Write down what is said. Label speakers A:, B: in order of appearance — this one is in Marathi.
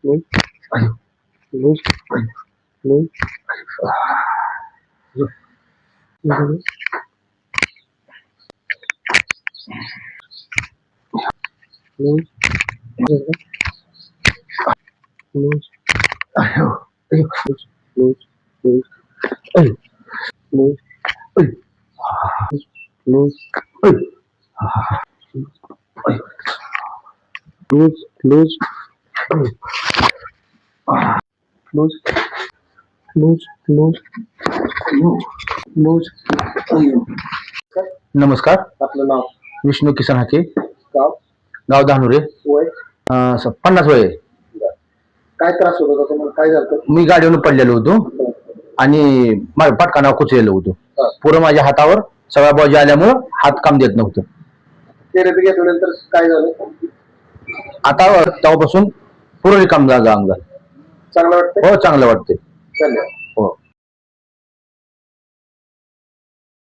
A: lose, lose, lose, lose, lose, lose, lose, lose, lose, lose, lose, lose, lose, lose.
B: नमस्कार.
A: आपलं नाव,
B: विष्णू किसन हाके,
A: गाव,
B: गाव धानुरे.
A: वय,
B: 50 वय आहे.
A: काय त्रास होत होता तुम्हाला? काय झालं?
B: मी गाडीवरून पडलेलो होतो आणि माझ्या पाटकानावर कुचलेलो होतो. पुरं माझ्या हातावर सगळा बॉजी आल्यामुळं हात काम देत नव्हतं.
A: थेरपी घेतल्यानंतर काय झालं?
B: आता तेव्हापासून पूर्ण काम झालं अंग.
A: चांगलं वाटतं?
B: हो, चांगलं वाटतंय.
A: धन्यवाद.